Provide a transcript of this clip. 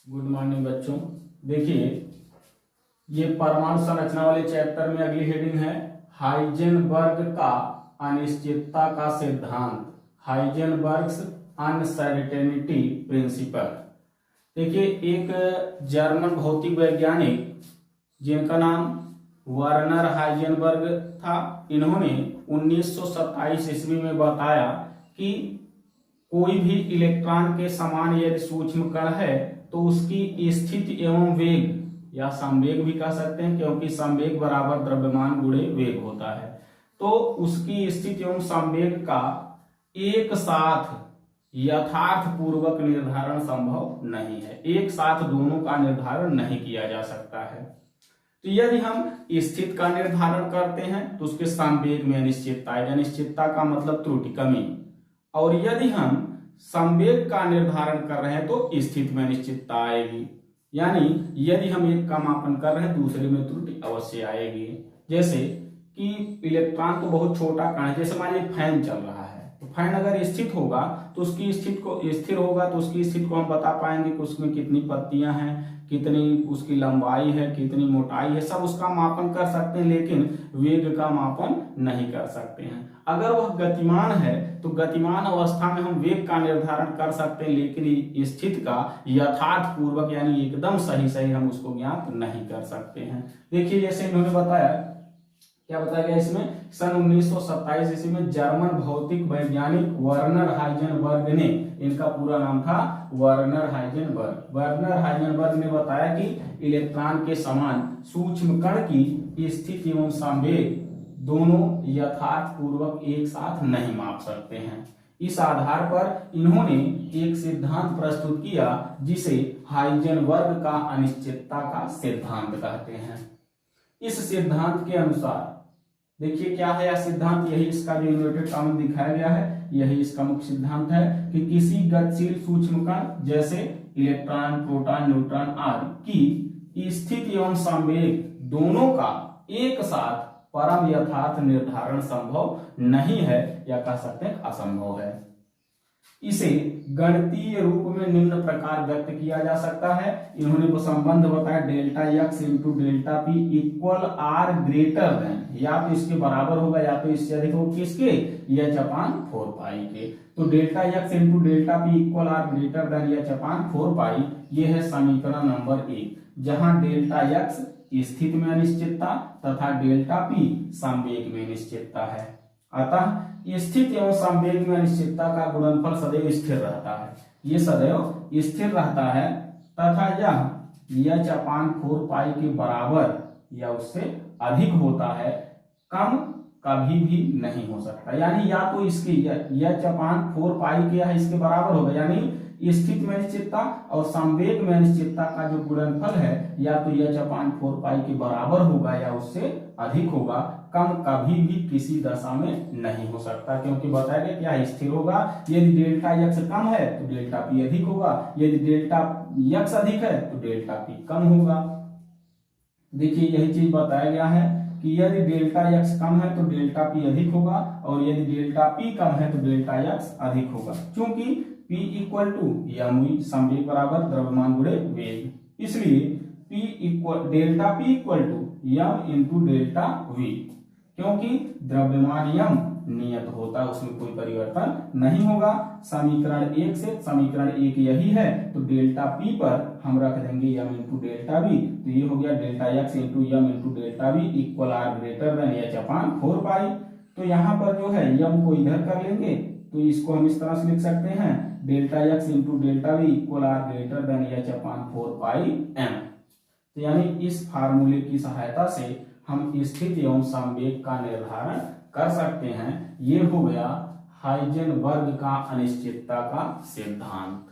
Good morning बच्चों। देखिए, ये परमाणु संरचना वाले चैप्टर में अगली हेडिंग है हाइजेनबर्ग का अनिश्चितता का सिद्धांत, हाइजेनबर्ग्स अनसर्टेनिटी प्रिंसिपल। देखिए, एक जर्मन भौतिक वैज्ञानिक जिनका नाम वर्नर हाइजेनबर्ग था, इन्होंने 1927 ईस्वी में बताया कि कोई भी इलेक्ट्रॉन के समान यदि सूक्ष्म कण है तो उसकी स्थिति एवं वेग या संवेग भी कह सकते हैं, क्योंकि संवेग बराबर द्रव्यमान गुणे वेग होता है, तो उसकी स्थिति एवं संवेग का एक साथ यथार्थ पूर्वक निर्धारण संभव नहीं है। एक साथ दोनों का निर्धारण नहीं किया जा सकता है। तो यदि हम स्थिति का निर्धारण करते हैं तो उसके संवेग में अनिश्चितता है। अनिश्चितता का मतलब त्रुटि, कमी। और यदि हम संवेग का निर्धारण कर रहे हैं तो स्थिति में अनिश्चितता आएगी। यानी यदि हम एक का मापन कर रहे हैं दूसरे में त्रुटि अवश्य आएगी। जैसे कि इलेक्ट्रॉन तो बहुत छोटा कण है, जैसे मान लीजिए फैन चल रहा है, तो फैन अगर स्थित होगा तो उसकी स्थिति को स्थिर होगा तो उसकी स्थिति को हम बता पाएंगे कि उसमें कितनी पत्तियां हैं, कितनी उसकी लंबाई है, कितनी मोटाई है, सब उसका मापन कर सकते हैं, लेकिन वेग का मापन नहीं कर सकते हैं। अगर वह गतिमान है तो गतिमान अवस्था में हम वेग का निर्धारण कर सकते हैं, लेकिन स्थिति का यथार्थ पूर्वक यानी एकदम सही हम उसको ज्ञात नहीं कर सकते हैं। देखिए, जैसे इन्होंने बताया, क्या बताया गया इसमें, सन 1927 ईस्वी में जर्मन भौतिक वैज्ञानिक वर्नर हाइजेनबर्ग ने, इनका पूरा नाम था वर्नर हाइजेनबर्ग, वर्नर हाइजेनबर्ग ने बताया कि इलेक्ट्रॉन के समान सूक्ष्म कण की स्थिति एवं संवेग दोनों यथार्थ पूर्वक एक साथ नहीं माप सकते हैं। इस आधार पर इन्होंने एक सिद्धांत प्रस्तुत किया जिसे हाइजेनबर्ग का अनिश्चितता का सिद्धांत कहते हैं। इस सिद्धांत के अनुसार देखिए क्या है यह सिद्धांत, यही इसका जो इन्वर्टेड कॉमन दिखाया गया है, यही इसका मुख्य सिद्धांत है कि किसी गतिशील सूक्ष्म कण जैसे इलेक्ट्रॉन, प्रोटॉन, न्यूट्रॉन आदि की स्थिति एवं संवेग दोनों का एक साथ परम यथार्थ निर्धारण संभव नहीं है, या कह सकते हैं असंभव है। इसे गणितीय रूप में निम्न प्रकार व्यक्त किया जा सकता है। इन्होंने वो संबंध बताया delta x into delta p equal or greater than, या तो इसके बराबर होगा या तो इससे अधिक होगा, किसके, एच अपान 4 पाई के। तो delta x into delta p equal or greater than h upon 4 pi, ये है समीकरण नंबर 1, जहां डेल्टा एक्स स्थिति में अनिश्चितता तथा डेल्टा पी संवेग में अनिश्चितता है। अतः स्थिति एवं संवेग में अनिश्चितता का गुणनफल सदैव स्थिर रहता है, ये सदैव स्थिर रहता है, तथा यह एच अपान 4 पाई के बराबर या उससे अधिक होता है, कम कभी भी नहीं हो सकता। यानी या तो इसकी एच अपान 4 पाई के या इसके बराबर होगा, यानी स्थिति में अनिश्चितता और संवेग में अनिश्चितता का जो गुणनफल है या तो एच अपान 4 पाई के बराबर होगा या उससे अधिक होगा, कम कभी भी किसी दशा में नहीं हो सकता, क्योंकि बताया गया क्या स्थिर होगा। यदि डेल्टा एक्स कम है तो डेल्टा पी अधिक होगा, यदि डेल्टा एक्स अधिक है तो डेल्टा पी कम होगा। देखिए, यही चीज बताया गया है कि यदि डेल्टा एक्स कम है तो डेल्टा पी अधिक होगा, और यदि डेल्टा पी कम है तो डेल्टा एक्स अधिक होगा, क्योंकि P equal to m v, संवेग बराबर द्रव्यमान गुणे वेग, इसलिए delta P equal to m into delta v, क्योंकि द्रव्यमान यम नियत होता है, उसमें कोई परिवर्तन नहीं होगा। समीकरण 1 से समीकरण 1 यही है, तो डेल्टा P पर हम रख देंगे एम इंटू डेल्टा वी, तो ये हो गया delta x into m into delta v equal or greater than h upon 4 pi. तो यहाँ पर जो है यम को इधर कर लेंगे, तो इसको हम इस तरह से लिख सकते हैं delta x into delta v equal or greater than h upon 4 pi m. तो यानी इस फार्मूले की सहायता से हम स्थिति एवं संवेग का निर्धारण कर सकते हैं। ये हो गया हाइजेनबर्ग का अनिश्चितता का सिद्धांत।